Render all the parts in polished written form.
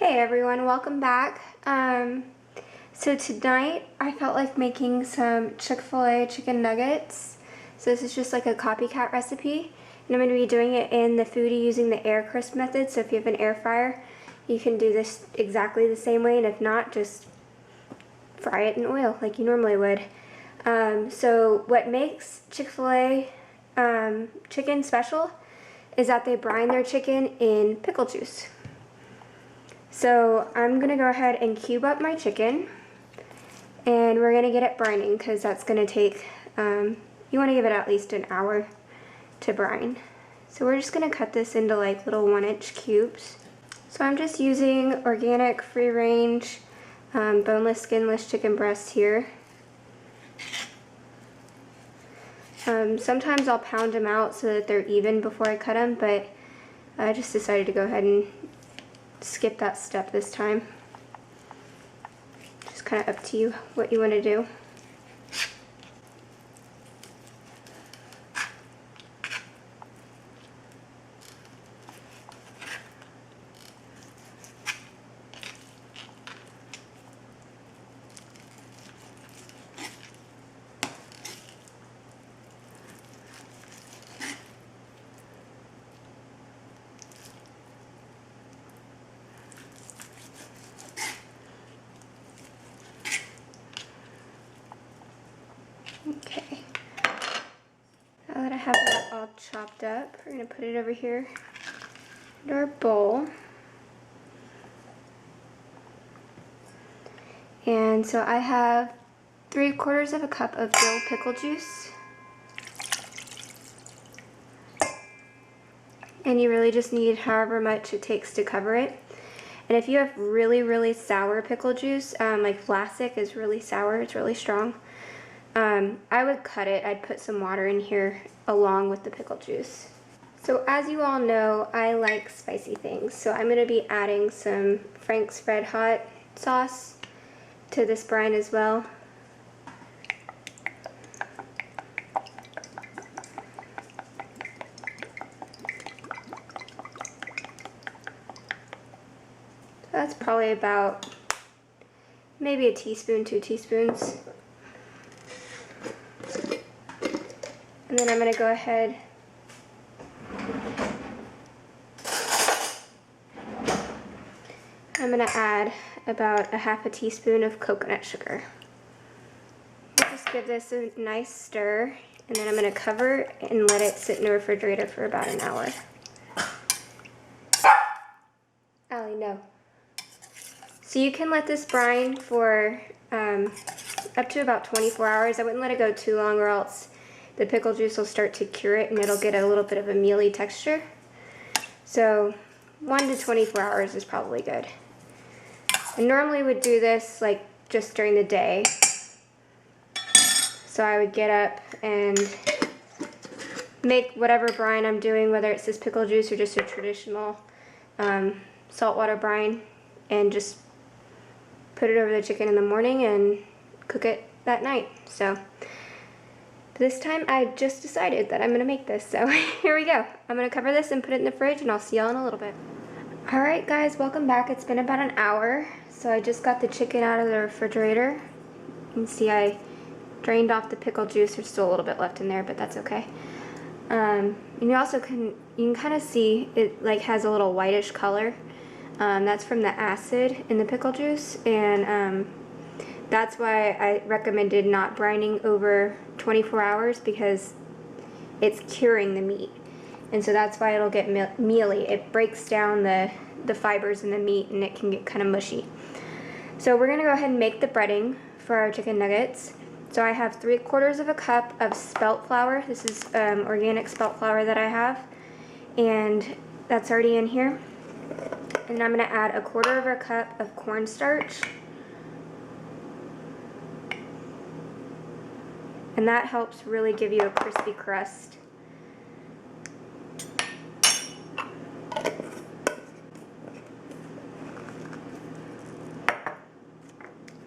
Hey everyone, welcome back. So tonight I felt like making some Chick-fil-A chicken nuggets. So this is just like a copycat recipe, and I'm going to be doing it in the Foodi using the air crisp method. So if you have an air fryer, you can do this exactly the same way, and if not, just fry it in oil like you normally would. So what makes Chick-fil-A chicken special is that they brine their chicken in pickle juice. So I'm going to go ahead and cube up my chicken, and we're going to get it brining because that's going to take, you want to give it at least an hour to brine. So we're just going to cut this into like little 1-inch cubes. So I'm just using organic, free-range, boneless, skinless chicken breasts here. Sometimes I'll pound them out so that they're even before I cut them, but I just decided to go ahead and skip that step this time. Just kind of up to you what you want to do. Okay, now that I have that all chopped up, we're going to put it over here in our bowl. And so I have 3/4 cup of dill pickle juice. And you really just need however much it takes to cover it. And if you have really, really sour pickle juice, like Vlasic is really sour, it's really strong, I would cut it. I'd put some water in here along with the pickle juice. So as you all know, I like spicy things. So I'm going to be adding some Frank's Red Hot sauce to this brine as well. That's probably about maybe a teaspoon, 2 teaspoons. And then I'm going to go ahead I'm going to add about a 1/2 teaspoon of coconut sugar. Just give this a nice stir, and then I'm going to cover and let it sit in the refrigerator for about an hour. Allie, no. So you can let this brine for up to about 24 hours. I wouldn't let it go too long, or else the pickle juice will start to cure it and it'll get a little bit of a mealy texture. So 1 to 24 hours is probably good. I normally would do this like just during the day. So I would get up and make whatever brine I'm doing, whether it's this pickle juice or just a traditional saltwater brine, and just put it over the chicken in the morning and cook it that night. So this time I just decided that I'm going to make this, so here we go. I'm going to cover this and put it in the fridge, and I'll see y'all in a little bit. Alright guys, welcome back. It's been about an hour. So I just got the chicken out of the refrigerator. You can see I drained off the pickle juice. There's still a little bit left in there, but that's okay. And you also can kind of see it like has a little whitish color. That's from the acid in the pickle juice, and that's why I recommended not brining over 24 hours, because it's curing the meat. And so that's why it'll get mealy. It breaks down the fibers in the meat, and it can get kind of mushy. So we're going to go ahead and make the breading for our chicken nuggets. So I have 3/4 cup of spelt flour. This is organic spelt flour that I have, and that's already in here. And I'm going to add 1/4 cup of cornstarch. And that helps really give you a crispy crust.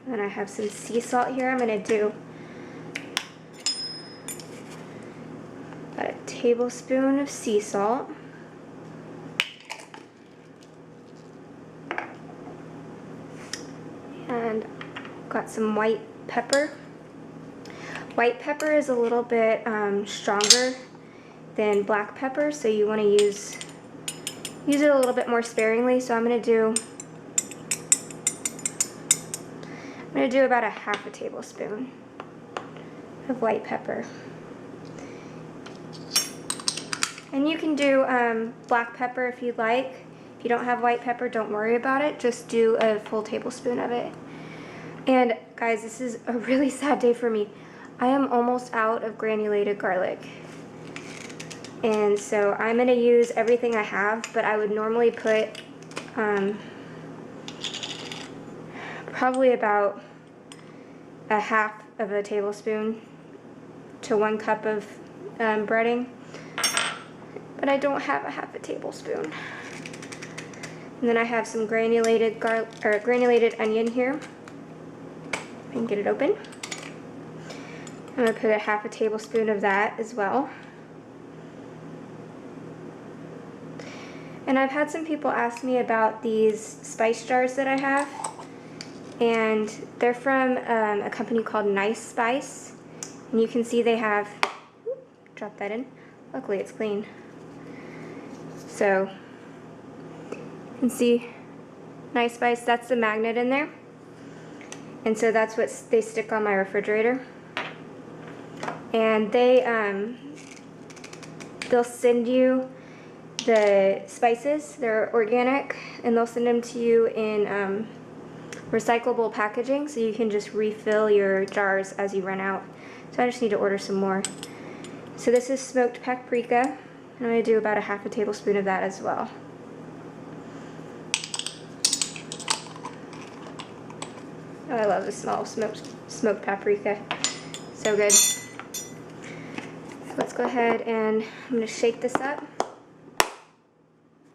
And I have some sea salt here. I'm going to do about a tablespoon of sea salt. got some white pepper. White pepper is a little bit stronger than black pepper, so you want to use it a little bit more sparingly. So I'm going to do about a half a tablespoon of white pepper. And you can do black pepper if you'd like. If you don't have white pepper, don't worry about it. Just do a full tablespoon of it. And guys, this is a really sad day for me. I am almost out of granulated garlic. And so I'm going to use everything I have, but I would normally put probably about a half of a tablespoon to 1 cup of breading. But I don't have a half a tablespoon. And then I have some granulated onion here. I can get it open. I'm going to put a half a tablespoon of that as well. And I've had some people ask me about these spice jars that I have. And they're from a company called Nice Spice. And you can see they have, drop that in. Luckily it's clean. So, you can see Nice Spice, that's the magnet in there. And so that's what they stick on my refrigerator. And they'll send you the spices. They're organic, and they'll send them to you in recyclable packaging, so you can just refill your jars as you run out. So I just need to order some more. So this is smoked paprika, and I'm going to do about a half a tablespoon of that as well. Oh, I love the smell of smoked paprika. So good. Let's go ahead and I'm going to shake this up.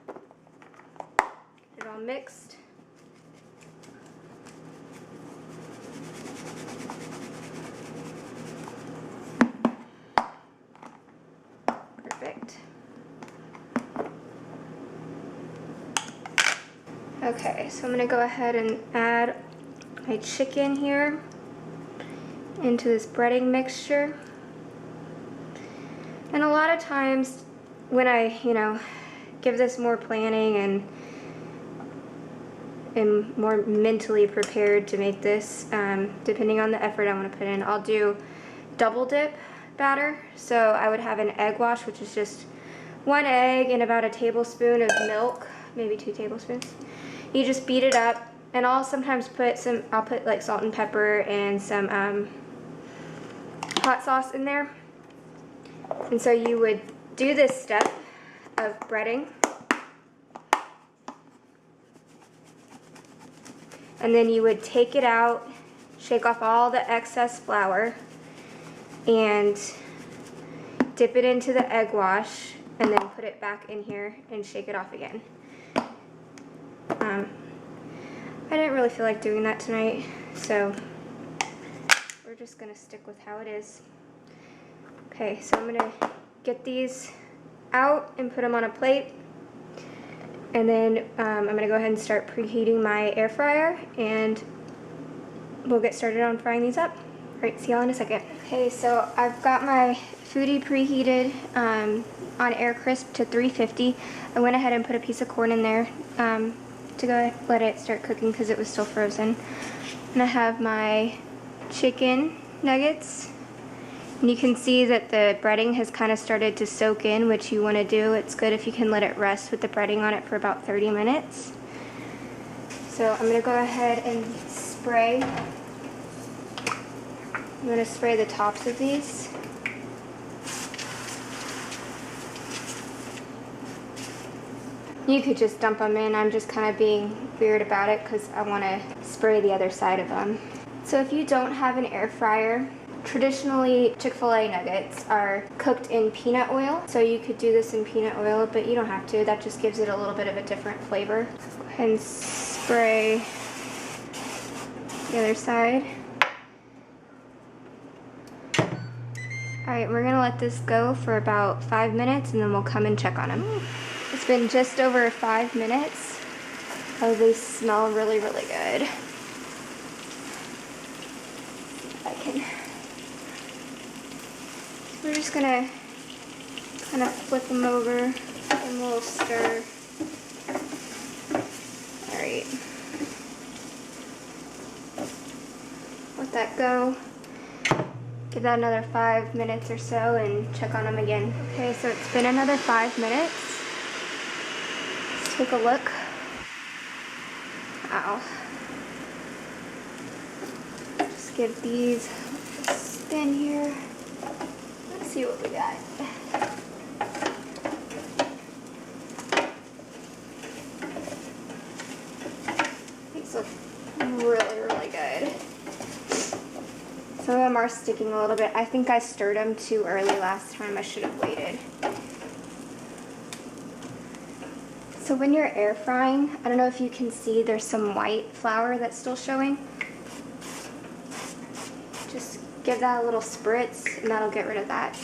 Get it all mixed. Perfect. Okay, so I'm going to go ahead and add my chicken here into this breading mixture. And a lot of times when I, give this more planning and am more mentally prepared to make this, depending on the effort I want to put in, I'll do double dip batter. So I would have an egg wash, which is just 1 egg and about a tablespoon of milk, maybe 2 tablespoons. You just beat it up, and I'll sometimes I'll put like salt and pepper and some hot sauce in there. And so you would do this step of breading, and then you would take it out, shake off all the excess flour, and dip it into the egg wash, and then put it back in here and shake it off again. I didn't really feel like doing that tonight, so we're just going to stick with how it is. Okay, so I'm going to get these out and put them on a plate, and then I'm going to go ahead and start preheating my air fryer, and we'll get started on frying these up. Alright, see y'all in a second. Okay, so I've got my Foodi preheated on air crisp to 350. I went ahead and put a piece of corn in there to go let it start cooking because it was still frozen. And I have my chicken nuggets. And you can see that the breading has kind of started to soak in, which you want to do. It's good if you can let it rest with the breading on it for about 30 minutes. So I'm going to go ahead and spray. I'm going to spray the tops of these. You could just dump them in. I'm just kind of being weird about it because I want to spray the other side of them. So if you don't have an air fryer, traditionally Chick-fil-A nuggets are cooked in peanut oil. So you could do this in peanut oil, but you don't have to. That just gives it a little bit of a different flavor. Go ahead and spray the other side. Alright, we're going to let this go for about 5 minutes and then we'll come and check on them. It's been just over 5 minutes. Oh, they smell really, really good. bacon. We're just gonna kind of flip them over, give them a little stir. Alright. Let that go. Give that another 5 minutes or so and check on them again. Okay, so it's been another 5 minutes. Let's take a look. Ow. Just give these a spin here. Let's see what we got. These look really, really good. Some of them are sticking a little bit. I think I stirred them too early last time. I should have waited. So when you're air frying, I don't know if you can see there's some white flour that's still showing. Just give that a little spritz and that'll get rid of that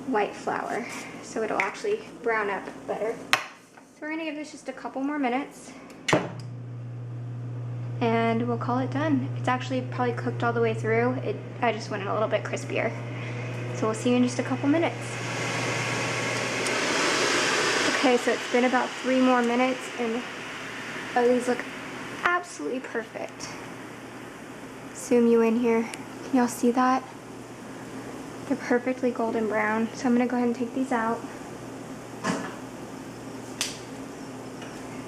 white flour. So it'll actually brown up better. So we're gonna give this just a couple more minutes. And we'll call it done. It's actually probably cooked all the way through. I just wanted a little bit crispier. So we'll see you in just a couple minutes. Okay, so it's been about 3 more minutes and oh, these look absolutely perfect. Zoom you in here. Can y'all see that? They're perfectly golden brown. So I'm gonna go ahead and take these out.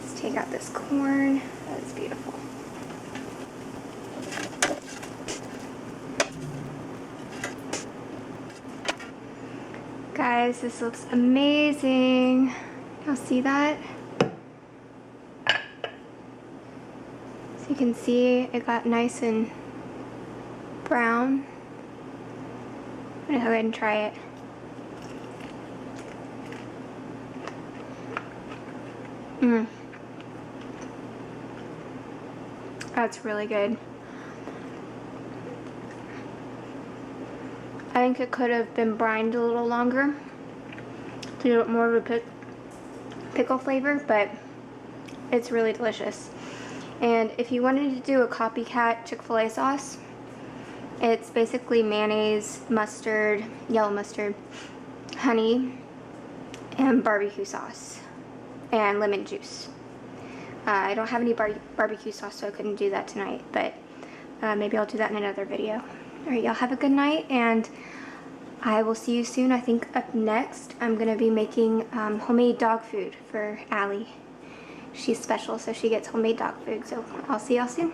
Let's take out this corn. That's beautiful. Guys, this looks amazing. Y'all see that? So you can see it got nice and brown. I'm gonna go ahead and try it. That's really good. I think it could have been brined a little longer to give it more of a pickle flavor, but it's really delicious. And if you wanted to do a copycat Chick-fil-A sauce, it's basically mayonnaise, mustard, yellow mustard, honey, and barbecue sauce, and lemon juice. I don't have any barbecue sauce, so I couldn't do that tonight, but maybe I'll do that in another video. Alright, y'all have a good night, and I will see you soon. I think up next, I'm going to be making homemade dog food for Allie. She's special, so she gets homemade dog food, so I'll see y'all soon.